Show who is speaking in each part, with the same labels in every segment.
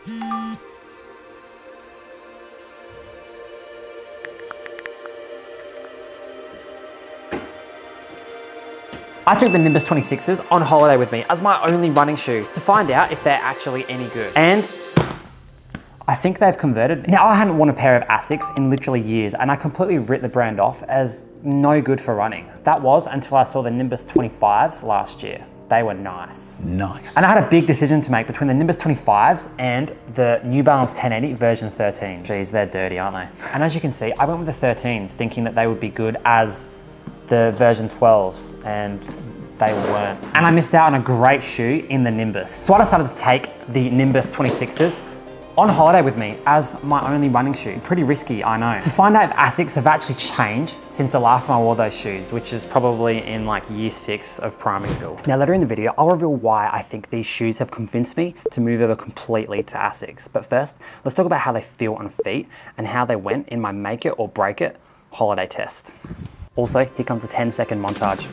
Speaker 1: I took the Nimbus 26s on holiday with me as my only running shoe to find out if they're actually any good. And I think they've converted. Now, I hadn't worn a pair of Asics in literally years, and I completely writ the brand off as no good for running. That was until I saw the Nimbus 25s last year. They were nice. Nice. And I had a big decision to make between the Nimbus 25s and the New Balance 1080 version 13. Geez, they're dirty, aren't they? And as you can see, I went with the 13s thinking that they would be good as the version 12s, and they weren't. And I missed out on a great shoe in the Nimbus. So I decided to take the Nimbus 26s on holiday with me as my only running shoe. Pretty risky, I know. To find out if Asics have actually changed since the last time I wore those shoes, which is probably in like year 6 of primary school. Now later in the video, I'll reveal why I think these shoes have convinced me to move over completely to Asics. But first, let's talk about how they feel on feet and how they went in my make it or break it holiday test. Also, here comes a 10-second montage.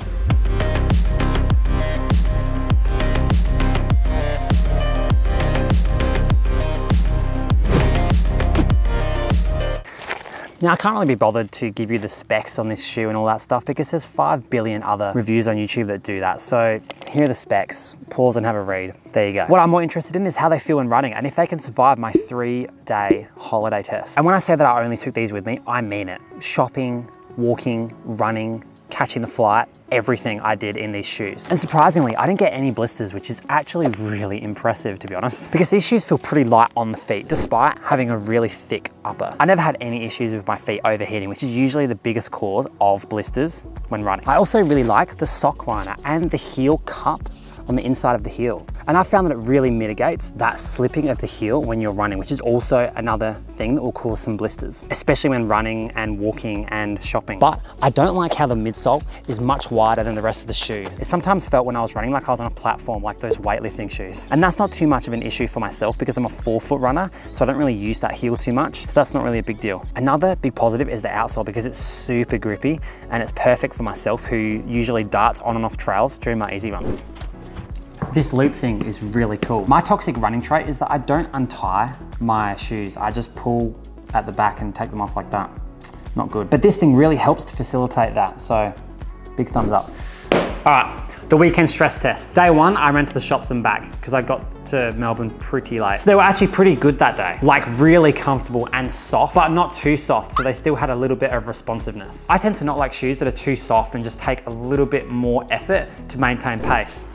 Speaker 1: Now, I can't really be bothered to give you the specs on this shoe and all that stuff because there's 5 billion other reviews on YouTube that do that. So here are the specs. Pause and have a read. There you go. What I'm more interested in is how they feel in running and if they can survive my 3-day holiday test. And when I say that I only took these with me, I mean it. Shopping, walking, running, catching the flight, everything I did in these shoes. And surprisingly, I didn't get any blisters, which is actually really impressive, to be honest, because these shoes feel pretty light on the feet, despite having a really thick upper. I never had any issues with my feet overheating, which is usually the biggest cause of blisters when running. I also really like the sock liner and the heel cup on the inside of the heel. And I found that it really mitigates that slipping of the heel when you're running, which is also another thing that will cause some blisters, especially when running and walking and shopping. But I don't like how the midsole is much wider than the rest of the shoe. It sometimes felt when I was running like I was on a platform, like those weightlifting shoes. And that's not too much of an issue for myself because I'm a 4-foot runner, so I don't really use that heel too much. So that's not really a big deal. Another big positive is the outsole because it's super grippy and it's perfect for myself who usually darts on and off trails during my easy runs. This loop thing is really cool. My toxic running trait is that I don't untie my shoes. I just pull at the back and take them off like that. Not good. But this thing really helps to facilitate that. So big thumbs up. All right, the weekend stress test. Day 1, I ran to the shops and back because I got to Melbourne pretty late. So they were actually pretty good that day. Like really comfortable and soft, but not too soft. So they still had a little bit of responsiveness. I tend to not like shoes that are too soft and just take a little bit more effort to maintain pace.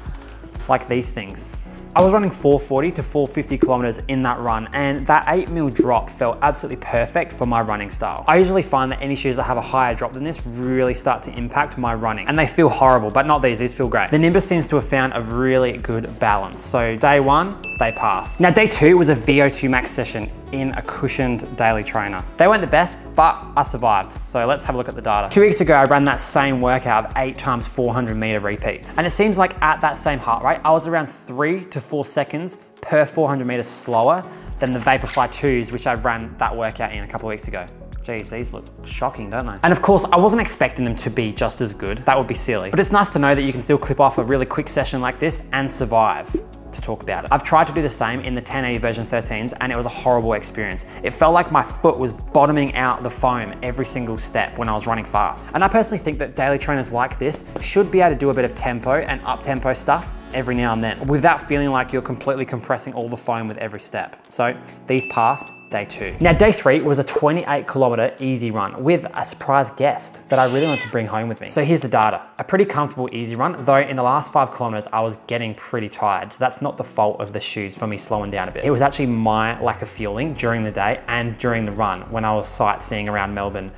Speaker 1: Like these things. I was running 440 to 450 kilometers in that run, and that 8mm drop felt absolutely perfect for my running style. I usually find that any shoes that have a higher drop than this really start to impact my running, and they feel horrible, but not these feel great. The Nimbus seems to have found a really good balance. So day 1, they passed. Now day 2 was a VO2 max session in a cushioned daily trainer. They weren't the best, but I survived. So let's have a look at the data. 2 weeks ago, I ran that same workout of 8 times 400 meter repeats. And it seems like at that same heart rate, I was around 3 to 4 seconds per 400 meters slower than the Vaporfly 2s, which I ran that workout in a couple of weeks ago. Geez, these look shocking, don't they? And of course, I wasn't expecting them to be just as good. That would be silly. But it's nice to know that you can still clip off a really quick session like this and survive to talk about it. I've tried to do the same in the 1080 version 13s and it was a horrible experience. It felt like my foot was bottoming out the foam every single step when I was running fast. And I personally think that daily trainers like this should be able to do a bit of tempo and up-tempo stuff every now and then without feeling like you're completely compressing all the foam with every step. So these passed day 2. Now day 3 was a 28-kilometer easy run with a surprise guest that I really wanted to bring home with me. So here's the data. A pretty comfortable easy run, though in the last 5 kilometers I was getting pretty tired. So that's not the fault of the shoes for me slowing down a bit. It was actually my lack of fueling during the day and during the run when I was sightseeing around Melbourne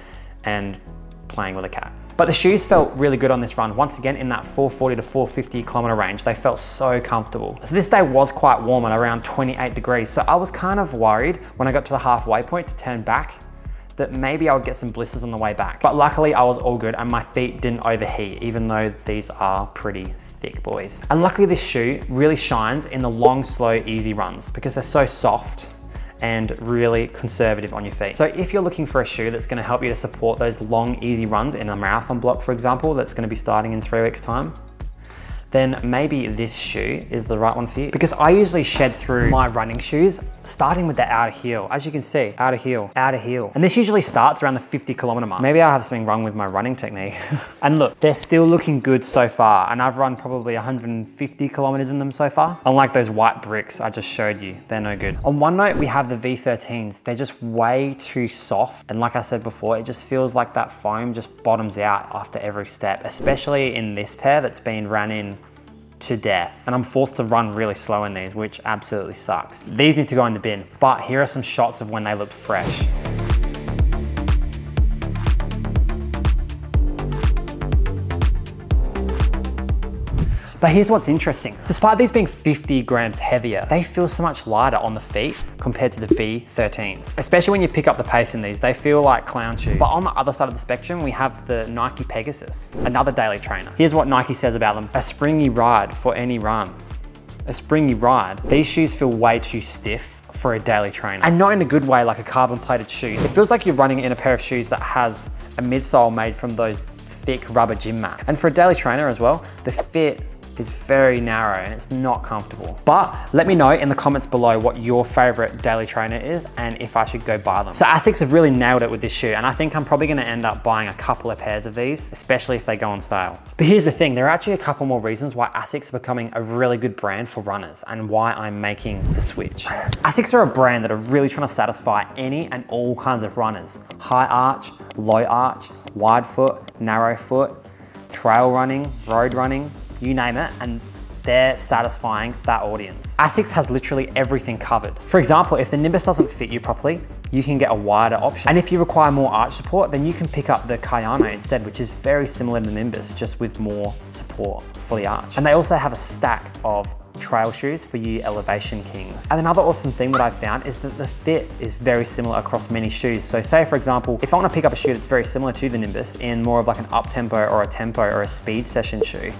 Speaker 1: and playing with a cat. But the shoes felt really good on this run. Once again, in that 440 to 450 kilometer range, they felt so comfortable. So this day was quite warm at around 28 degrees. So I was kind of worried when I got to the halfway point to turn back that maybe I would get some blisters on the way back. But luckily I was all good and my feet didn't overheat, even though these are pretty thick boys. And luckily this shoe really shines in the long, slow, easy runs because they're so soft and really conservative on your feet. So if you're looking for a shoe that's gonna help you to support those long, easy runs in a marathon block, for example, that's gonna be starting in 3 weeks' time, then maybe this shoe is the right one for you. Because I usually shed through my running shoes, starting with the outer heel. As you can see, outer heel, outer heel. And this usually starts around the 50-kilometer mark. Maybe I have something wrong with my running technique. And look, they're still looking good so far. And I've run probably 150 kilometers in them so far. Unlike those white bricks I just showed you, they're no good. On one note, we have the V13s. They're just way too soft. And like I said before, it just feels like that foam just bottoms out after every step, especially in this pair that's been ran in to death. And I'm forced to run really slow in these, which absolutely sucks. These need to go in the bin, but here are some shots of when they looked fresh. But here's what's interesting. Despite these being 50 grams heavier, they feel so much lighter on the feet compared to the V13s. Especially when you pick up the pace in these, they feel like clown shoes. But on the other side of the spectrum, we have the Nike Pegasus, another daily trainer. Here's what Nike says about them. A springy ride for any run. A springy ride. These shoes feel way too stiff for a daily trainer. And not in a good way, like a carbon plated shoe. It feels like you're running in a pair of shoes that has a midsole made from those thick rubber gym mats. And for a daily trainer as well, the fit is very narrow and it's not comfortable. But let me know in the comments below what your favorite daily trainer is and if I should go buy them. So Asics have really nailed it with this shoe, and I think I'm probably gonna end up buying a couple of pairs of these, especially if they go on sale. But here's the thing, there are actually a couple more reasons why Asics are becoming a really good brand for runners and why I'm making the switch. Asics are a brand that are really trying to satisfy any and all kinds of runners. High arch, low arch, wide foot, narrow foot, trail running, road running, you name it, and they're satisfying that audience. Asics has literally everything covered. For example, if the Nimbus doesn't fit you properly, you can get a wider option. And if you require more arch support, then you can pick up the Kayano instead, which is very similar to the Nimbus, just with more support for the arch. And they also have a stack of trail shoes for you elevation kings. And another awesome thing that I've found is that the fit is very similar across many shoes. So say for example, if I want to pick up a shoe that's very similar to the Nimbus in more of like an up tempo or a tempo or a speed session shoe,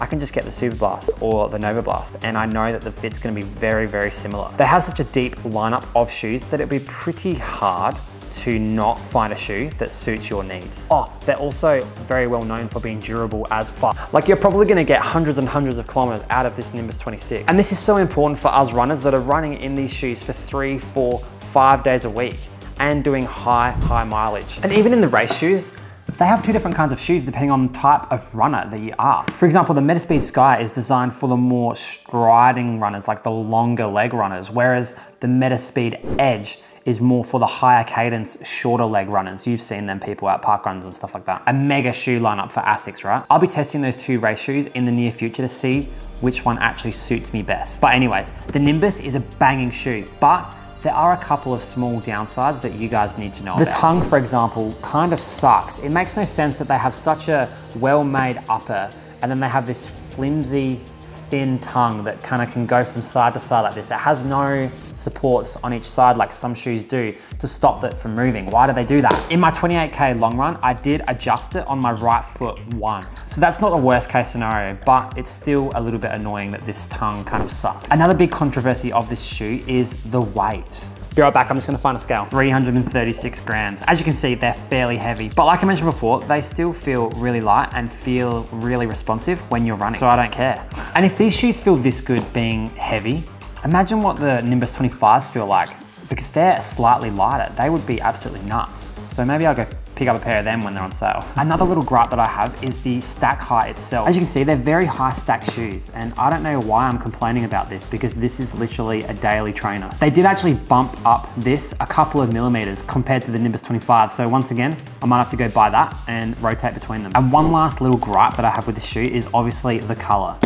Speaker 1: I can just get the Super Blast or the Nova Blast, and I know that the fit's gonna be very, very similar. They have such a deep lineup of shoes that it'd be pretty hard to not find a shoe that suits your needs. Oh, they're also very well known for being durable as fuck. Like you're probably gonna get hundreds and hundreds of kilometers out of this Nimbus 26. And this is so important for us runners that are running in these shoes for 3, 4, 5 days a week and doing high mileage. And even in the race shoes, they have two different kinds of shoes depending on the type of runner that you are. For example, the Metaspeed Sky is designed for the more striding runners, like the longer leg runners, whereas the Metaspeed Edge is more for the higher cadence, shorter leg runners. You've seen them people at park runs and stuff like that. A mega shoe lineup for Asics, right? I'll be testing those two race shoes in the near future to see which one actually suits me best. But anyways, the Nimbus is a banging shoe, but there are a couple of small downsides that you guys need to know about. The tongue, for example, kind of sucks. It makes no sense that they have such a well-made upper and then they have this flimsy, thin tongue that kind of can go from side to side like this. It has no supports on each side like some shoes do to stop it from moving. Why do they do that? In my 28K long run, I did adjust it on my right foot once. So that's not the worst case scenario, but it's still a little bit annoying that this tongue kind of sucks. Another big controversy of this shoe is the weight. Be right back, I'm just gonna find a scale. 336 grams. As you can see, they're fairly heavy, but like I mentioned before, they still feel really light and feel really responsive when you're running, so I don't care. And if these shoes feel this good being heavy, imagine what the Nimbus 25s feel like, because they're slightly lighter. They would be absolutely nuts. So maybe I'll go pick up a pair of them when they're on sale. Another little gripe that I have is the stack height itself. As you can see, they're very high stack shoes, and I don't know why I'm complaining about this because this is literally a daily trainer. They did actually bump up this a couple of millimeters compared to the Nimbus 25. So once again, I might have to go buy that and rotate between them. And one last little gripe that I have with this shoe is obviously the color.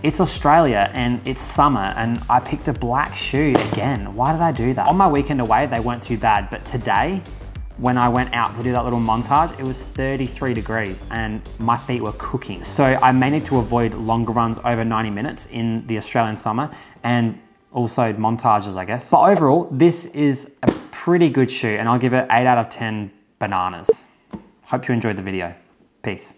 Speaker 1: It's Australia and it's summer and I picked a black shoe again. Why did I do that? On my weekend away, they weren't too bad, but today, when I went out to do that little montage, it was 33 degrees and my feet were cooking. So I may need to avoid longer runs over 90 minutes in the Australian summer and also montages, I guess. But overall, this is a pretty good shoe and I'll give it 8 out of 10 bananas. Hope you enjoyed the video. Peace.